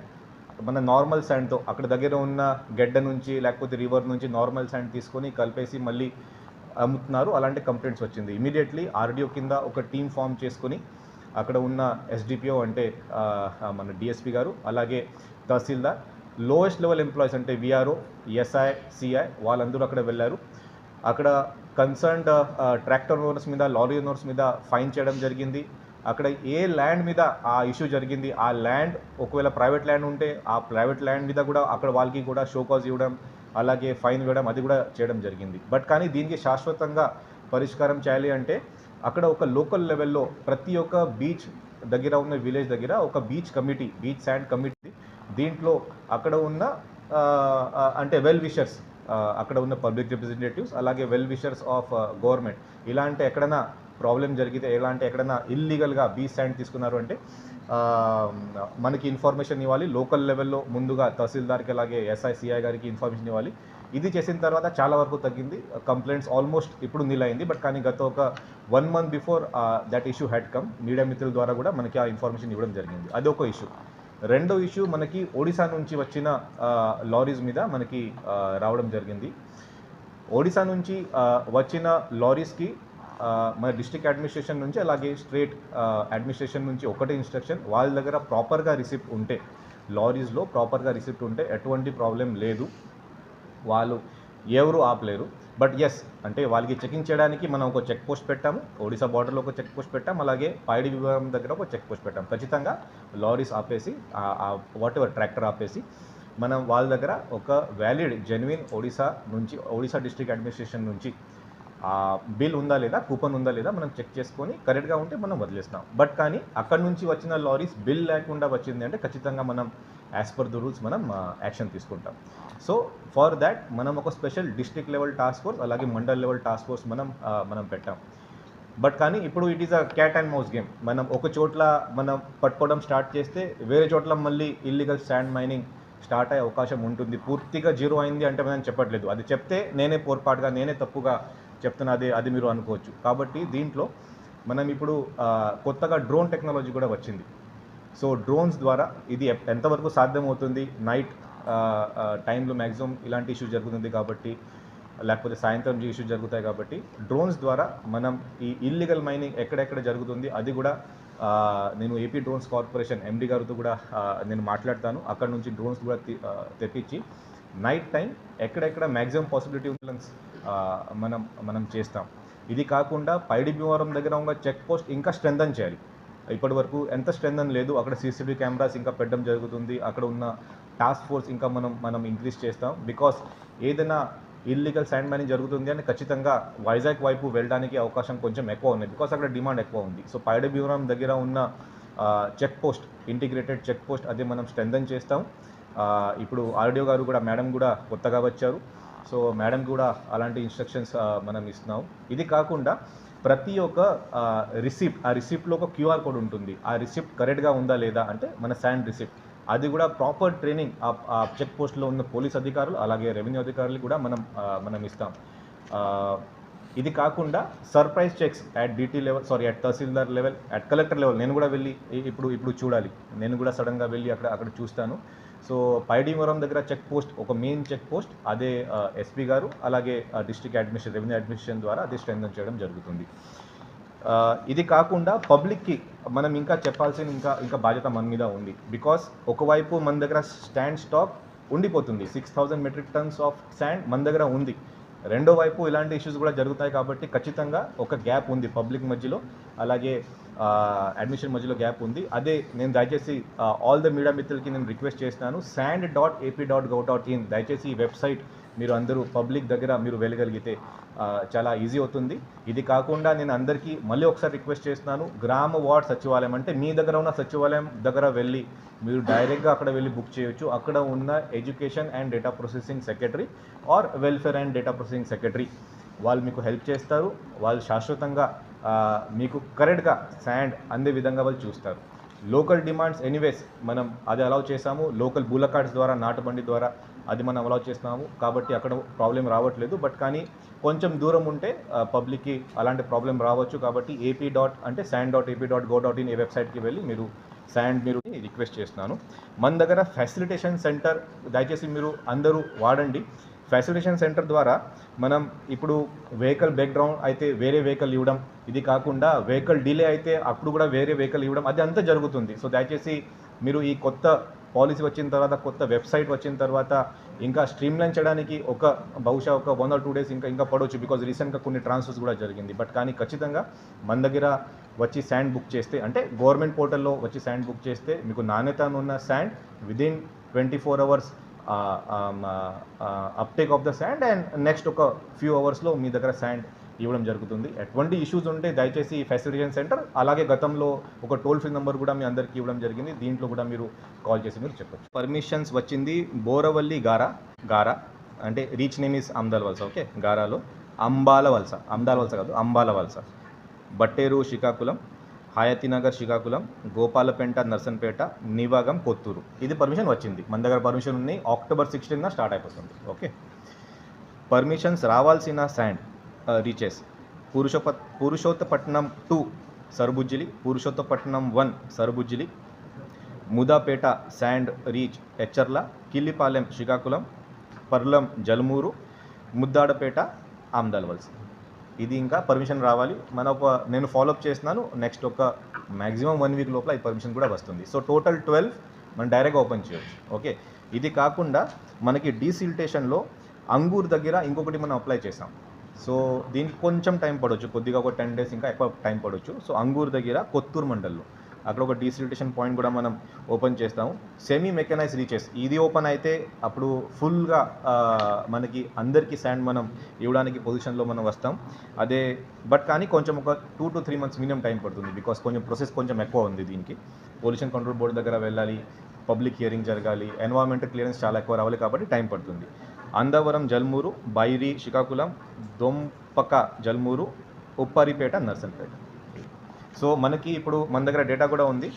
మన నార్మల్ శాండ్తో అక్కడ దగ్గర ఉన్న గడ్డ నుంచి లేకపోతే రివర్ నుంచి నార్మల్ శాండ్ తీసుకొని కలిపేసి మళ్ళీ అమ్ముతున్నారు. అలాంటి కంప్లైంట్స్ వచ్చింది. ఇమీడియట్లీ RDO కింద ఒక టీమ్ ఫామ్ చేసుకొని అక్కడ ఉన్న SDPO అంటే మన DSP గారు, అలాగే తహసీల్దార్, లోయెస్ట్ లెవెల్ ఎంప్లాయీస్ అంటే VRO, SI, CI వాళ్ళందరూ అక్కడ వెళ్ళారు. అక్కడ కన్సర్న్డ్ ట్రాక్టర్ ఓనర్స్ మీద, లారీ ఓనర్స్ మీద ఫైన్ చేయడం జరిగింది. అక్కడ ఏ ల్యాండ్ మీద ఆ ఇష్యూ జరిగింది, ఆ ల్యాండ్ ఒకవేళ ప్రైవేట్ ల్యాండ్ ఉంటే ఆ ప్రైవేట్ ల్యాండ్ మీద కూడా అక్కడ వాళ్ళకి కూడా షోకాజ్ ఇవ్వడం, అలాగే ఫైన్ ఇవ్వడం అది కూడా చేయడం జరిగింది. బట్ కానీ దీనికి శాశ్వతంగా పరిష్కారం చేయాలి అంటే అక్కడ ఒక లోకల్ లెవెల్లో ప్రతి ఒక్క బీచ్ దగ్గర ఉన్న విలేజ్ దగ్గర ఒక బీచ్ శాండ్ కమిటీ, దీంట్లో అక్కడ ఉన్న అంటే వెల్ విషర్స్, అక్కడ ఉన్న పబ్లిక్ రిప్రజెంటేటివ్స్, అలాగే వెల్ విషర్స్ ఆఫ్ గవర్నమెంట్, ఇలాంటి ఎక్కడైనా ప్రాబ్లం జరిగితే ఎలా అంటే ఎక్కడైనా ఇల్లీగల్గా బీ శాండ్ తీసుకున్నారు అంటే మనకి ఇన్ఫర్మేషన్ ఇవ్వాలి. లోకల్ లెవెల్లో ముందుగా తహసీల్దార్కి అలాగే ఎస్ఐ సిఐ గారికి ఇన్ఫర్మేషన్ ఇవ్వాలి. ఇది చేసిన తర్వాత చాలా వరకు తగ్గింది. కంప్లైంట్స్ ఆల్మోస్ట్ ఇప్పుడు నిలైంది. బట్ కానీ గత ఒక 1 month before that issue had come, media మిత్రుల ద్వారా కూడా మనకి ఆ ఇన్ఫర్మేషన్ ఇవ్వడం జరిగింది. అది ఒక ఇష్యూ. రెండో ఇష్యూ మనకి ఒడిశా నుంచి వచ్చిన లారీస్ మీద మనకి రావడం జరిగింది. ఒడిశా నుంచి వచ్చిన లారీస్కి మన డిస్ట్రిక్ట్ అడ్మినిస్ట్రేషన్ నుంచి అలాగే స్టేట్ అడ్మినిస్ట్రేషన్ నుంచి ఒకటే ఇన్స్ట్రక్షన్, వాళ్ళ దగ్గర ప్రాపర్గా రిసిప్ట్ ఉంటే, లారీస్లో ప్రాపర్గా రిసిప్ట్ ఉంటే ఎటువంటి ప్రాబ్లం లేదు, వాళ్ళు ఎవరు ఆపలేరు. బట్ ఎస్ అంటే వాళ్ళకి చెకింగ్ చేయడానికి మనం ఒక చెక్ పోస్ట్ పెట్టాము. ఒడిశా బార్డర్లో ఒక చెక్ పోస్ట్ పెట్టాం, అలాగే పైడి విభాగం దగ్గర ఒక చెక్ పోస్ట్ పెట్టాం. ఖచ్చితంగా లారీస్ ఆపేసి వాట్ ఎవర్ ట్రాక్టర్ ఆపేసి మనం వాళ్ళ దగ్గర ఒక valid genuine Odisha district administration నుంచి బిల్ ఉందా లేదా, కూపన్ ఉందా లేదా మనం చెక్ చేసుకొని కరెక్ట్గా ఉంటే మనం వదిలేస్తాం. బట్ కానీ అక్కడి నుంచి వచ్చిన లారీస్ బిల్ లేకుండా వచ్చింది అంటే ఖచ్చితంగా మనం యాజ్ పర్ ద రూల్స్ మనం యాక్షన్ తీసుకుంటాం. సో ఫర్ దాట్ మనం ఒక special district level task force అలాగే మండల్ లెవెల్ టాస్క్ ఫోర్స్ మనం పెట్టాం. బట్ కానీ ఇప్పుడు it is a cat and mouse game. మనం ఒక చోట్ల మనం పట్టుకోవడం స్టార్ట్ చేస్తే వేరే చోట్ల మళ్ళీ ఇల్లీగల్ శాండ్ మైనింగ్ స్టార్ట్ అయ్యే అవకాశం ఉంటుంది. పూర్తిగా జీరో అయింది అంటే మనం చెప్పట్లేదు, అది చెప్తే నేనే పొరపాటుగా నేనే తప్పుగా చెప్తున్నా, అది మీరు అనుకోవచ్చు. కాబట్టి దీంట్లో మనం ఇప్పుడు కొత్తగా డ్రోన్ టెక్నాలజీ కూడా వచ్చింది. సో డ్రోన్స్ ద్వారా ఇది ఎంతవరకు సాధ్యమవుతుంది, నైట్ టైంలో మ్యాక్సిమం ఇలాంటి ఇష్యూ జరుగుతుంది కాబట్టి, లేకపోతే సాయంత్రం ఇష్యూ జరుగుతాయి కాబట్టి డ్రోన్స్ ద్వారా మనం ఈ ఇల్లీగల్ మైనింగ్ ఎక్కడెక్కడ జరుగుతుంది అది కూడా నేను ఏపీ డ్రోన్స్ కార్పొరేషన్ ఎండి గారితో కూడా నేను మాట్లాడతాను. అక్కడ నుంచి డ్రోన్స్ కూడా తెప్పించి నైట్ టైం ఎక్కడెక్కడ మ్యాక్సిమం పాసిబిలిటీ మనం చేస్తాం. ఇది కాకుండా పైడి భీమవరం దగ్గర ఉన్న చెక్ పోస్ట్ ఇంకా స్ట్రెంథన్ చేయాలి. ఇప్పటి వరకు ఎంత స్ట్రెంథన్ లేదు, అక్కడ సీసీటీవీ కెమెరాస్ ఇంకా పెట్టడం జరుగుతుంది. అక్కడ ఉన్న టాస్క్ ఫోర్స్ ఇంకా మనం ఇంక్రీజ్ చేస్తాం. బికాస్ ఏదైనా ఇల్లీగల్ శాండ్ మైనింగ్ జరుగుతుంది అని ఖచ్చితంగా వైజాగ్ వైపు వెళ్ళడానికి అవకాశం కొంచెం ఎక్కువ ఉన్నాయి, బికాస్ అక్కడ డిమాండ్ ఎక్కువ ఉంది. సో పైడి భీమవరం దగ్గర ఉన్న check post, integrated check post, అది మనం స్ట్రెంథన్ చేస్తాం. ఇప్పుడు ఆర్డీఓ గారు కూడా, మేడం కూడా కొత్తగా వచ్చారు. సో మేడం కూడా అలాంటి ఇన్స్ట్రక్షన్స్ మనం ఇస్తున్నాం. ఇది కాకుండా ప్రతి ఒక్క రిసిప్ట్, ఆ రిసిప్ట్లో ఒక క్యూఆర్ కోడ్ ఉంటుంది. ఆ రిసిప్ట్ కరెక్ట్గా ఉందా లేదా అంటే మన శాండ్ రిసిప్ట్, అది కూడా ప్రాపర్ ట్రైనింగ్ ఆ చెక్ పోస్ట్లో ఉన్న పోలీస్ అధికారులు అలాగే రెవెన్యూ అధికారులు కూడా మనం ఇస్తాం. ఇది కాకుండా surprise checks at DT level, at tahsildar level, at collector level నేను కూడా వెళ్ళి ఇప్పుడు చూడాలి. నేను కూడా సడన్గా వెళ్ళి అక్కడ చూస్తాను. సో పైడిమరం దగ్గర చెక్ పోస్ట్, ఒక మెయిన్ చెక్ పోస్ట్, అదే ఎస్పీ గారు అలాగే డిస్ట్రిక్ట్ అడ్మినిస్ట్రేషన్, రెవెన్యూ అడ్మినిస్ట్రేషన్ ద్వారా అది స్ట్రెంథన్ చేయడం జరుగుతుంది. ఇది కాకుండా పబ్లిక్కి మనం ఇంకా చెప్పాల్సిన ఇంకా బాధ్యత మన మీద ఉంది. బికాస్ ఒకవైపు మన దగ్గర స్టాండ్ స్టాక్ ఉండిపోతుంది, 6000 మెట్రిక్ టన్స్ ఆఫ్ శాండ్ మన దగ్గర ఉంది. రెండో వైపు ఇలాంటి ఇష్యూస్ కూడా జరుగుతాయి కాబట్టి ఖచ్చితంగా ఒక గ్యాప్ ఉంది పబ్లిక్ మధ్యలో అలాగే అడ్మిషన్ మధ్యలో గ్యాప్ ఉంది. అదే నేను దయచేసి ఆల్ ద మీడియా మిత్రులకి నేను రిక్వెస్ట్ చేస్తున్నాను, sand.ap.gov.in దయచేసి ఈ వెబ్సైట్ మీరు అందరూ పబ్లిక్ దగ్గర మీరు వెళ్ళగలిగితే చాలా ఈజీ అవుతుంది. ఇది కాకుండా నేను అందరికీ మళ్ళీ ఒకసారి రిక్వెస్ట్ చేస్తున్నాను, గ్రామ వార్డ్ సచివాలయం అంటే మీ దగ్గర ఉన్న సచివాలయం దగ్గర వెళ్ళి మీరు డైరెక్ట్గా అక్కడ వెళ్ళి బుక్ చేయొచ్చు. అక్కడ ఉన్న education and data processing secretary or welfare and data processing secretary వాళ్ళు మీకు హెల్ప్ చేస్తారు. వాళ్ళు శాశ్వతంగా మీకు కరెక్ట్గా శాండ్ అందే విధంగా వాళ్ళు చూస్తారు. లోకల్ డిమాండ్స్ ఎనీవేస్ మనం అది అలౌ చేసాము, లోకల్ బూల కార్డ్స్ ద్వారా, నాటుబండి ద్వారా అది మనం అలౌ చేస్తున్నాము కాబట్టి అక్కడ ప్రాబ్లం రావట్లేదు. బట్ కానీ కొంచెం దూరం ఉంటే పబ్లిక్కి అలాంటి ప్రాబ్లం రావచ్చు. కాబట్టి sand.ap.gov.in ఈ వెబ్సైట్కి వెళ్ళి మీరు రిక్వెస్ట్ చేస్తున్నాను. మన దగ్గర ఫెసిలిటేషన్ సెంటర్ దయచేసి మీరు అందరూ వాడండి. ఫెసిలిటేషన్ సెంటర్ ద్వారా మనం ఇప్పుడు వెహికల్ బ్రేక్డౌన్ అయితే వేరే వెహికల్ ఇవ్వడం, ఇది కాకుండా వెహికల్ డిలే అయితే అప్పుడు కూడా వేరే వెహికల్ ఇవ్వడం, అది అంతా జరుగుతుంది. సో దయచేసి మీరు ఈ కొత్త పాలసీ వచ్చిన తర్వాత, కొత్త వెబ్సైట్ వచ్చిన తర్వాత ఇంకా స్ట్రీమ్లైన్ చేయడానికి బహుశా ఒక 1 or 2 days ఇంకా పడవచ్చు. బికాజ్ రీసెంట్గా కొన్ని ట్రాన్స్ఫర్స్ కూడా జరిగింది. బట్ కానీ ఖచ్చితంగా మన దగ్గర వచ్చి శాండ్ బుక్ చేస్తే, అంటే గవర్నమెంట్ పోర్టల్లో వచ్చి శాండ్ బుక్ చేస్తే మీకు నాణ్యత ఉన్న sand within 24 hours uptake of the sand and next ఒక ఫ్యూ అవర్స్లో మీ దగ్గర శాండ్ ఇవ్వడం జరుగుతుంది. ఎటువంటి ఇష్యూస్ ఉంటే దయచేసి ఈ ఫెసిలిటేషన్ సెంటర్ అలాగే గతంలో ఒక టోల్ ఫ్రీ నెంబర్ కూడా మీ అందరికీ ఇవ్వడం జరిగింది. దీంట్లో కూడా మీరు కాల్ చేసి మీరు చెప్పచ్చు. పర్మిషన్స్ వచ్చింది బోరవల్లి గారా అంటే రీచ్ నేమ్ ఇస్ అమ్దాల్ వలస. ఓకే, గారాలో అంబాల వలస కాదు, అంబాల వలస. బట్టేరు శ్రీకాకుళం, హయతినగర్ శ్రీకాకుళం, గోపాలపేంట నర్సన్పేట, నివాగం కొత్తూరు. ఇది పర్మిషన్ వచ్చింది. మన దగ్గర పర్మిషన్ ఉన్నాయి. అక్టోబర్ 16న స్టార్ట్ అయిపోతుంది. ఓకే, పర్మిషన్స్ రావాల్సిన sand reaches Purushottapatnam 2 Sarubujjili, Purushottapatnam 1 Sarubujjili, Mudapeta sand reach Etcherla, Killipalem Srikakulam, Parlam Jalmuru, Muddadapeta Amadalavalasa. ఇది ఇంకా పర్మిషన్ రావాలి. నేను ఫాలోఅప్ చేస్తున్నాను. నెక్స్ట్ ఒక మ్యాక్సిమం 1 వీక్ లోపల ఈ పర్మిషన్ కూడా వస్తుంది. సో టోటల్ 12 మనం డైరెక్ట్గా ఓపెన్ చేయొచ్చు. ఓకే, ఇది కాకుండా మనకి డీసిల్టేషన్లో అంగూర్ దగ్గర ఇంకొకటి మనం అప్లై చేసాం. సో దీనికి కొంచెం టైం పడవచ్చు, కొద్దిగా ఒక 10 డేస్ ఇంకా ఎక్కువ టైం పడవచ్చు. సో అంగూర్ దగ్గర కొత్తూరు మండల్లో అక్కడ ఒక డీసిల్టేషన్ పాయింట్ కూడా మనం ఓపెన్ చేస్తాము. సెమీ మెకనైజ్ రీచెస్ ఇది ఓపెన్ అయితే అప్పుడు ఫుల్గా మనకి అందరికీ శాండ్ మనం ఇవ్వడానికి పొజిషన్లో మనం వస్తాం. అదే బట్ కానీ కొంచెం ఒక 2 to 3 months మినిమం టైం పడుతుంది. బికాస్ కొంచెం ప్రాసెస్ కొంచెం ఎక్కువ ఉంది. దీనికి పొల్యూషన్ కంట్రోల్ బోర్డు దగ్గర వెళ్ళాలి, పబ్లిక్ హియరింగ్ జరగాలి, ఎన్వైరన్మెంటల్ క్లియరెన్స్ చాలా ఎక్కువ రావాలి, కాబట్టి టైం పడుతుంది. అందవరం జల్మూరు, బైరి శ్రీకాకుళం, దొంపక జల్మూరు, ఉప్పారిపేట నర్సన్పేట. సో మనకి ఇప్పుడు మన దగ్గర డేటా కూడా ఉంది.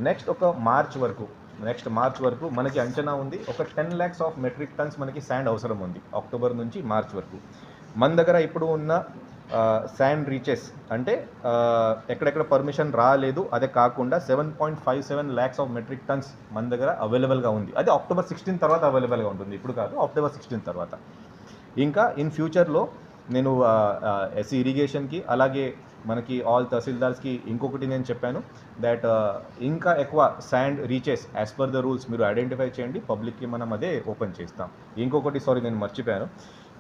నెక్స్ట్ మార్చ్ వరకు మనకి అంచనా ఉంది ఒక 10 lakhs ఆఫ్ మెట్రిక్ టన్స్ మనకి శాండ్ అవసరం ఉంది. అక్టోబర్ నుంచి మార్చ్ వరకు మన దగ్గర ఇప్పుడు ఉన్న శాండ్ రీచెస్ అంటే ఎక్కడెక్కడ పర్మిషన్ రాలేదు అదే కాకుండా 7.57 lakhs ఆఫ్ మెట్రిక్ టన్స్ మన దగ్గర అవైలబుల్గా ఉంది. అది అక్టోబర్ 16 తర్వాత అవైలబుల్గా ఉంటుంది, ఇప్పుడు కాదు, అక్టోబర్ 16 తర్వాత. ఇంకా ఇన్ ఫ్యూచర్లో నేను ఎస్సీ ఇరిగేషన్కి అలాగే మనకి ఆల్ తహసీల్దార్స్కి ఇంకొకటి నేను చెప్పాను దట్ ఇంకా ఎక్కువ sand reaches as per the rules మీరు ఐడెంటిఫై చేయండి, పబ్లిక్కి మనం అదే ఓపెన్ చేస్తాం. ఇంకొకటి నేను మర్చిపోయాను,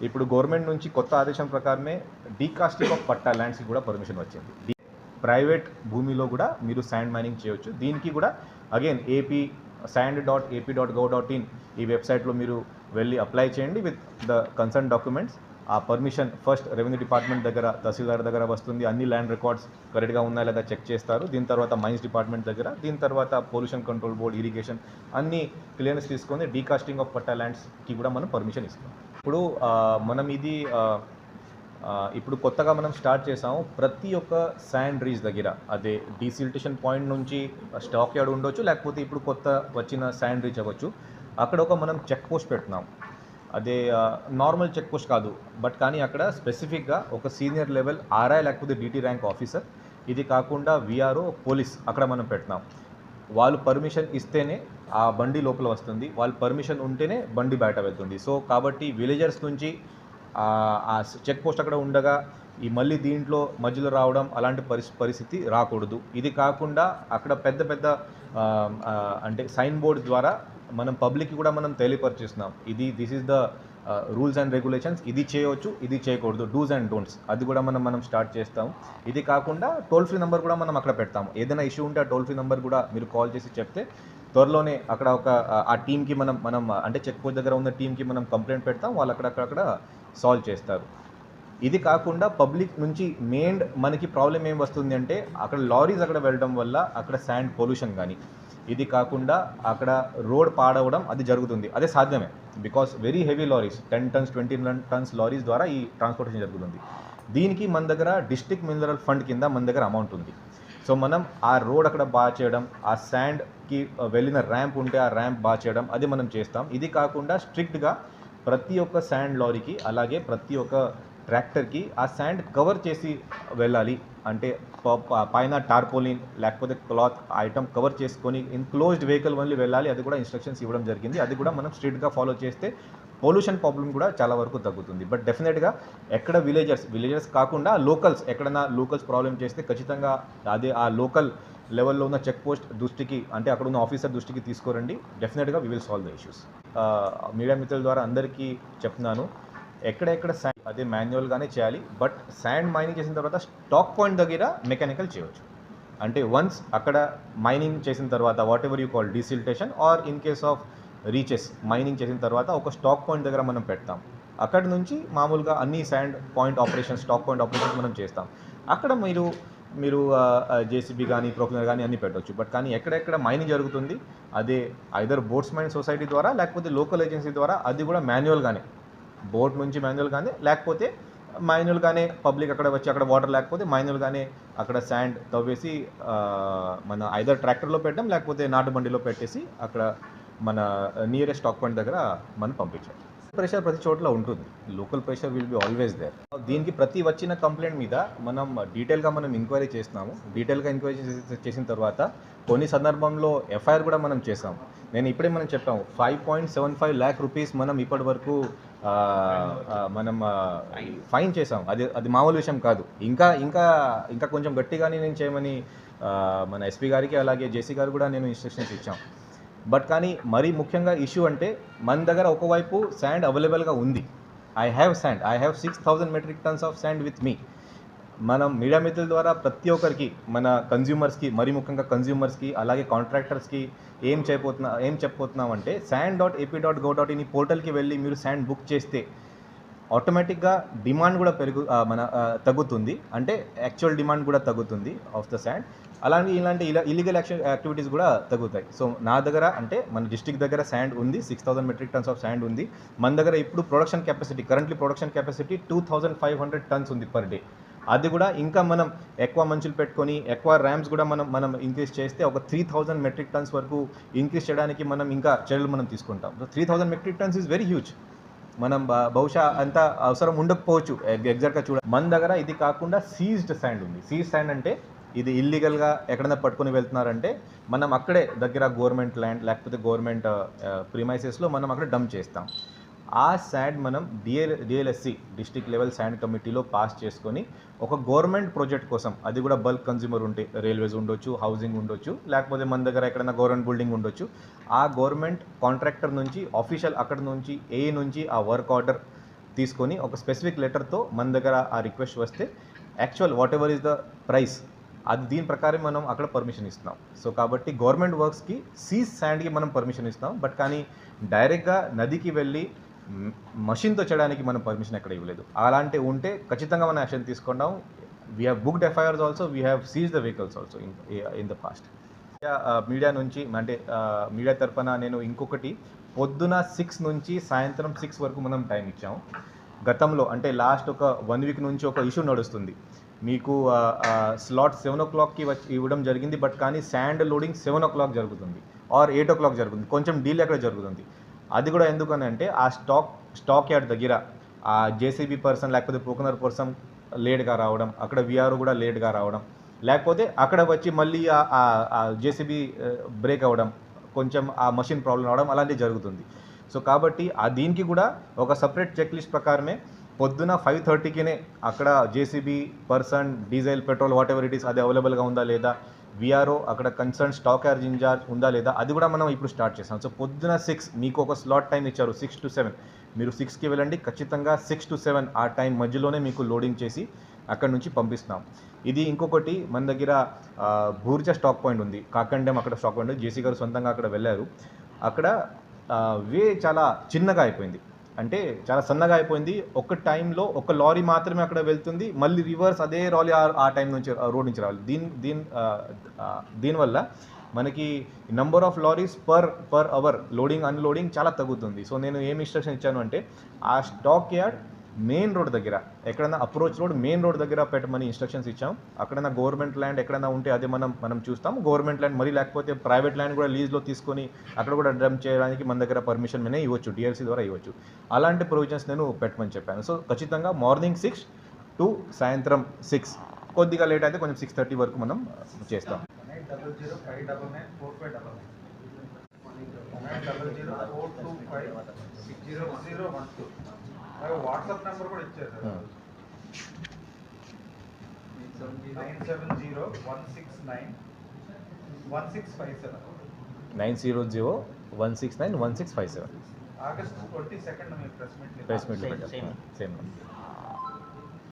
ఇప్పుడు గవర్నమెంట్ నుంచి కొత్త ఆదేశం ప్రకారమే డీకాస్టింగ్ ఆఫ్ పట్టా ల్యాండ్స్కి కూడా పర్మిషన్ వచ్చింది. ప్రైవేట్ భూమిలో కూడా మీరు శాండ్ మైనింగ్ చేయొచ్చు. దీనికి కూడా అగైన్ sand.ap.gov.in ఈ వెబ్సైట్లో మీరు వెళ్ళి అప్లై చేయండి విత్ ద కన్సర్న్ డాక్యుమెంట్స్. ఆ పర్మిషన్ ఫస్ట్ రెవెన్యూ డిపార్ట్మెంట్ దగ్గర, తహసీల్దార్ దగ్గర వస్తుంది. అన్ని ల్యాండ్ రికార్డ్స్ కరెక్ట్గా ఉన్నాయా లేదా చెక్ చేస్తారు. దీని తర్వాత మైన్స్ డిపార్ట్మెంట్ దగ్గర, దీని తర్వాత పొల్యూషన్ కంట్రోల్ బోర్డ్, ఇరిగేషన్ అన్ని క్లియరెన్స్ తీసుకొని డీకాస్టింగ్ ఆఫ్ పట్టా ల్యాండ్స్కి కూడా మనం పర్మిషన్ ఇస్తాం. ఇప్పుడు మనం ఇది ఇప్పుడు కొత్తగా మనం స్టార్ట్ చేసాము. ప్రతి ఒక్క శాండ్ రీచ్ దగ్గర అదే డీసిల్టేషన్ పాయింట్ నుంచి స్టాక్ యార్డ్ ఉండొచ్చు, లేకపోతే ఇప్పుడు కొత్త వచ్చిన శాండ్ రీచ్ అవ్వచ్చు, అక్కడ ఒక మనం చెక్ పోస్ట్ పెడుతున్నాం. అదే నార్మల్ చెక్ పోస్ట్ కాదు, బట్ కానీ అక్కడ స్పెసిఫిక్గా ఒక సీనియర్ లెవెల్ ఆర్ఐ లేకపోతే డిటి ర్యాంక్ ఆఫీసర్, ఇది కాకుండా విఆర్ఓ, పోలీస్ అక్కడ మనం పెడుతున్నాం. వాళ్ళు పర్మిషన్ ఇస్తేనే ఆ బండి లోపల వస్తుంది, వాళ్ళు పర్మిషన్ ఉంటేనే బండి బయట వెళ్తుంది. సో కాబట్టి విలేజర్స్ నుంచి ఆ చెక్ పోస్ట్ అక్కడ ఉండగా ఈ మళ్ళీ దీంట్లో మధ్యలో రావడం అలాంటి పరిస్థితి రాకూడదు. ఇది కాకుండా అక్కడ పెద్ద పెద్ద అంటే సైన్ బోర్డ్ ద్వారా మనం పబ్లిక్కి కూడా మనం తెలియపరిచేస్తున్నాం. This is the rules and regulations, ఇది చేయవచ్చు, ఇది చేయకూడదు, డూస్ అండ్ డోంట్స్, అది కూడా మనం స్టార్ట్ చేస్తాం. ఇది కాకుండా టోల్ ఫ్రీ నెంబర్ కూడా మనం అక్కడ పెడతాము. ఏదైనా ఇష్యూ ఉంటే ఆ టోల్ ఫ్రీ నెంబర్ కూడా మీరు కాల్ చేసి చెప్తే త్వరలోనే అక్కడ ఆ టీంకి మనం అంటే చెక్ పోస్ట్ దగ్గర ఉన్న టీంకి మనం కంప్లైంట్ పెడతాం, వాళ్ళు అక్కడ సాల్వ్ చేస్తారు. ఇది కాకుండా పబ్లిక్ నుంచి మెయిన్ మనకి ప్రాబ్లం ఏం వస్తుంది అంటే అక్కడ లారీస్ అక్కడ వెళ్ళడం వల్ల అక్కడ శాండ్ పొల్యూషన్ కానీ, ఇది కాకుండా అక్కడ రోడ్ పాడవడం అది జరుగుతుంది. అదే సాధ్యమే, because very heavy lorries 10 tons 20 tons lorries ద్వారా ఈ ట్రాన్స్పోర్టేషన్ జరుగుతుంది. దీనికి మన దగ్గర డిస్ట్రిక్ట్ మినరల్ ఫండ్ కింద మన దగ్గర అమౌంట్ ఉంది. సో మనం ఆ రోడ్ అక్కడ బాగా చేయడం, ఆ శాండ్కి వెళ్ళిన ర్యాంప్ ఉంటే ఆ ర్యాంప్ బాగా చేయడం అది మనం చేస్తాం. ఇది కాకుండా స్ట్రిక్ట్గా ప్రతి ఒక్క శాండ్ లారీకి అలాగే ప్రతి ఒక్క ట్రాక్టర్కి ఆ శాండ్ కవర్ చేసి వెళ్ళాలి. అంటే పైన టార్పోలిన్ లేకపోతే క్లాత్ ఐటమ్ కవర్ చేసుకొని ఎన్క్లోజ్డ్ వెహికల్ ఓన్లీ వెళ్ళాలి. అది కూడా ఇన్స్ట్రక్షన్స్ ఇవ్వడం జరిగింది. అది కూడా మనం స్ట్రిక్ట్గా ఫాలో చేస్తే పొల్యూషన్ ప్రాబ్లం కూడా చాలా వరకు తగ్గుతుంది. బట్ డెఫినెట్గా ఎక్కడ విలేజర్స్ కాకుండా లోకల్స్ ఎక్కడైనా ప్రాబ్లం చేస్తే ఖచ్చితంగా అదే ఆ లోకల్ లెవెల్లో ఉన్న చెక్ పోస్ట్ దృష్టికి, అంటే అక్కడ ఉన్న ఆఫీసర్ దృష్టికి తీసుకురండి. డెఫినెట్గా we will solve the issues. Media మిత్రుల ద్వారా అందరికీ చెప్తున్నాను, ఎక్కడెక్కడ శాండ్ అదే మాన్యువల్గానే చేయాలి. బట్ శాండ్ మైనింగ్ చేసిన తర్వాత స్టాక్ పాయింట్ దగ్గర మెకానికల్ చేయవచ్చు. అంటే వన్స్ అక్కడ మైనింగ్ చేసిన తర్వాత whatever you call desiltation or in case of reaches mining చేసిన తర్వాత ఒక స్టాక్ పాయింట్ దగ్గర మనం పెడతాం. అక్కడి నుంచి మామూలుగా అన్ని sand point operations, stock point operations మనం చేస్తాం. అక్కడ మీరు జేసీబీ కానీ ప్రొక్లైనర్ కానీ అన్నీ పెట్టవచ్చు. బట్ కానీ ఎక్కడెక్కడ మైనింగ్ జరుగుతుంది అదే ఐదర్ బోట్స్ మైన్ సొసైటీ ద్వారా లేకపోతే లోకల్ ఏజెన్సీ ద్వారా, అది కూడా మాన్యువల్గానే బోట్ నుంచి మాన్యువల్ కానీ లేకపోతే మాన్యువల్గానే పబ్లిక్ అక్కడ వచ్చి అక్కడ వాటర్ లేకపోతే మాన్యువల్గానే అక్కడ శాండ్ తవ్వేసి మన ఐదర్ ట్రాక్టర్లో పెట్టడం లేకపోతే నాటు బండిలో పెట్టేసి అక్కడ మన నియరెస్ట్ స్టాక్ పాయింట్ దగ్గర మనం పంపించాం. ప్రెషర్ ప్రతి చోట్ల ఉంటుంది, local pressure will be always there. దీనికి ప్రతి వచ్చిన కంప్లైంట్ మీద మనం డీటెయిల్గా ఎంక్వైరీ చేస్తున్నాము. డీటెయిల్గా ఎంక్వైరీ చేసిన తర్వాత కొన్ని సందర్భంలో ఎఫ్ఐఆర్ కూడా మనం చేసాం. నేను ఇప్పుడే మనం చెప్పాము 5.75 lakh rupees మనం ఇప్పటి వరకు మనం ఫైన్ చేసాం. అది మామూలు విషయం కాదు. ఇంకా ఇంకా ఇంకా కొంచెం గట్టిగానే నేను చేయమని మన ఎస్పీ గారికి అలాగే జేసీ గారు కూడా నేను ఇన్స్ట్రక్షన్స్ ఇచ్చాం. బట్ కానీ మరీ ముఖ్యంగా ఇష్యూ అంటే మన దగ్గర ఒకవైపు శాండ్ అవైలబుల్గా ఉంది. I have 6,000 metric tons of sand with me. మనం మీడియా మిత్రుల ద్వారా ప్రతి ఒక్కరికి మన కన్జ్యూమర్స్కి, మరీ ముఖ్యంగా కన్జ్యూమర్స్కి అలాగే కాంట్రాక్టర్స్కి ఏం చెప్పబోతున్నాం అంటే sand.ap.gov.in ఈ పోర్టల్కి వెళ్ళి మీరు శాండ్ బుక్ చేస్తే ఆటోమేటిక్గా డిమాండ్ కూడా తగ్గుతుంది. అంటే యాక్చువల్ డిమాండ్ కూడా తగ్గుతుంది ఆఫ్ ద శాండ్. అలాంటి ఇలాంటి ఇల్లీగల్ యాక్టివిటీస్ కూడా తగ్గుతాయి. సో నా దగ్గర అంటే మన డిస్ట్రిక్ట్ దగ్గర శాండ్ ఉంది, 6,000 metric tons ఆఫ్ శాండ్ ఉంది. మన దగ్గర ఇప్పుడు కరెంట్లీ ప్రొడక్షన్ కెపాసిటీ 2,500 tons ఉంది పర్ డే. అది కూడా ఇంకా మనం ఎక్కువ మనుషులు పెట్టుకొని ఎక్కువ ర్యామ్స్ కూడా మనం ఇంక్రీజ్ చేస్తే ఒక 3,000 metric tons వరకు ఇంక్రీజ్ చేయడానికి మనం ఇంకా చర్యలు తీసుకుంటాం. So 3,000 metric tons is very huge. మనం బహుశా అంత అవసరం ఉండకపోవచ్చు ఎగ్జాక్ట్గా మన దగ్గర. ఇది కాకుండా సీజ్డ్ శాండ్ ఉంది. సీజ్ శాండ్ అంటే ఇది ఇల్లీగల్గా ఎక్కడైనా పట్టుకొని వెళ్తున్నారంటే మనం అక్కడే దగ్గర గవర్నమెంట్ ల్యాండ్ లేకపోతే గవర్నమెంట్ ప్రిమైసెస్లో మనం అక్కడ డంప్ చేస్తాం. ఆ శాండ్ మనం డిఎల్ఎస్సి డిస్ట్రిక్ట్ లెవెల్ శాండ్ కమిటీలో పాస్ చేసుకొని ఒక గవర్నమెంట్ ప్రాజెక్ట్ కోసం, అది కూడా బల్క్ కన్జ్యూమర్ ఉంటే రైల్వేస్ ఉండొచ్చు, హౌసింగ్ ఉండొచ్చు, లేకపోతే మన దగ్గర ఎక్కడైనా గవర్నమెంట్ బిల్డింగ్ ఉండొచ్చు, ఆ గవర్నమెంట్ కాంట్రాక్టర్ నుంచి ఆఫీషియల్ అక్కడ నుంచి నుంచి ఆ వర్క్ ఆర్డర్ తీసుకొని ఒక స్పెసిఫిక్ లెటర్తో మన దగ్గర ఆ రిక్వెస్ట్ వస్తే actual what ever is the price అది దీని ప్రకారం మనం అక్కడ పర్మిషన్ ఇస్తున్నాం. సో కాబట్టి గవర్నమెంట్ వర్క్స్కి సీజ్ శాండ్కి మనం పర్మిషన్ ఇస్తాం. బట్ కానీ డైరెక్ట్గా నదికి వెళ్ళి మషిన్తో చేయడానికి మనం పర్మిషన్ ఎక్కడ ఇవ్వలేదు. అలాంటి ఉంటే ఖచ్చితంగా మనం యాక్షన్ తీసుకున్నాం. We have booked FIRs also, we have seize the vehicles also in the past. Media నుంచి అంటే మీడియా తరఫున నేను ఇంకొకటి, పొద్దున 6 నుంచి సాయంత్రం 6 వరకు మనం టైం ఇచ్చాము. గతంలో అంటే లాస్ట్ ఒక 1 week నుంచి ఒక ఇష్యూ నడుస్తుంది. మీకు స్లాట్ 7 o'clockకి ఇవ్వడం జరిగింది. బట్ కానీ శాండ్ లోడింగ్ 7 o'clock జరుగుతుంది ఆర్ 8 o'clock జరుగుతుంది. కొంచెం డీల్ అక్కడ జరుగుతుంది. అది కూడా ఎందుకని అంటే ఆ స్టాక్ యార్డ్ దగ్గర ఆ జేసీబీ పర్సన్ లేకపోతే పోకునర్ పర్సన్ లేట్గా రావడం, అక్కడ విఆర్ఓ కూడా లేట్గా రావడం, లేకపోతే అక్కడ వచ్చి మళ్ళీ ఆ జేసీబీ బ్రేక్ అవ్వడం, కొంచెం ఆ మషిన్ ప్రాబ్లం అవడం అలాంటివి జరుగుతుంది. సో కాబట్టి దీనికి కూడా ఒక సపరేట్ చెక్ లిస్ట్ ప్రకారమే పొద్దున 5:30కినే అక్కడ JCB person, diesel, petrol what ever it is అది అవైలబుల్గా ఉందా లేదా, విఆర్ఓ అక్కడ కన్సర్న్ స్టాక్ యార్డ్ ఇన్ఛార్జ్ ఉందా లేదా, అది కూడా మనం ఇప్పుడు స్టార్ట్ చేస్తాం. సో పొద్దున 6 మీకు ఒక స్లాట్ టైం ఇచ్చారు 6 to 7, మీరు 6కి వెళ్ళండి. ఖచ్చితంగా 6 to 7 ఆ టైం మధ్యలోనే మీకు లోడింగ్ చేసి అక్కడ నుంచి పంపిస్తున్నాం. ఇది ఇంకొకటి, మన దగ్గర బూర్జా స్టాక్ పాయింట్ ఉంది, కాకండెం అక్కడ స్టాక్ పాయింట్, జేసీ గారు సొంతంగా అక్కడ వెళ్ళారు. అక్కడ వే చాలా చిన్నగా అయిపోయింది, అంటే చాలా సన్నగా అయిపోయింది. ఒక టైంలో ఒక లారీ మాత్రమే అక్కడ వెళ్తుంది, మళ్ళీ రివర్స్ అదే లారీ ఆ టైం నుంచి రోడ్ నుంచి రావాలి. దీనివల్ల మనకి number of lorries per hour loading unloading చాలా తగ్గుతుంది. సో నేను ఏమి ఇన్స్ట్రక్షన్ ఇచ్చాను అంటే ఆ స్టాక్ యార్డ్ మెయిన్ రోడ్ దగ్గర ఎక్కడైనా అప్రోచ్ రోడ్ మెయిన్ రోడ్ దగ్గర పెట్టమని ఇన్స్ట్రక్షన్స్ ఇచ్చాం. అక్కడైనా గవర్నమెంట్ ల్యాండ్ ఎక్కడైనా ఉంటే అదే మనం చూస్తాం. గవర్నమెంట్ ల్యాండ్ మరి లేకపోతే ప్రైవేట్ ల్యాండ్ కూడా లీజ్లో తీసుకొని అక్కడ కూడా డంప్ చేయడానికి మన దగ్గర పర్మిషన్ మీద ఇవ్వచ్చు, డిఎల్సీ ద్వారా ఇవ్వచ్చు. అలాంటి ప్రొవిజన్స్ నేను పెట్టమని చెప్పాను. సో ఖచ్చితంగా మార్నింగ్ 6 to సాయంత్రం 6, కొద్దిగా లేట్ అయితే కొంచెం 6:30 వరకు మనం చేస్తాం. 900-555-600-425-60012 వాట్సాప్ నెంబర్ కూడా ఇచ్చారు సార్. 970-169-1657 900-169-1657. ఆగస్ట్ 22nd మీరు ప్రెస్ మీట్ పెట్టారు. సేమ్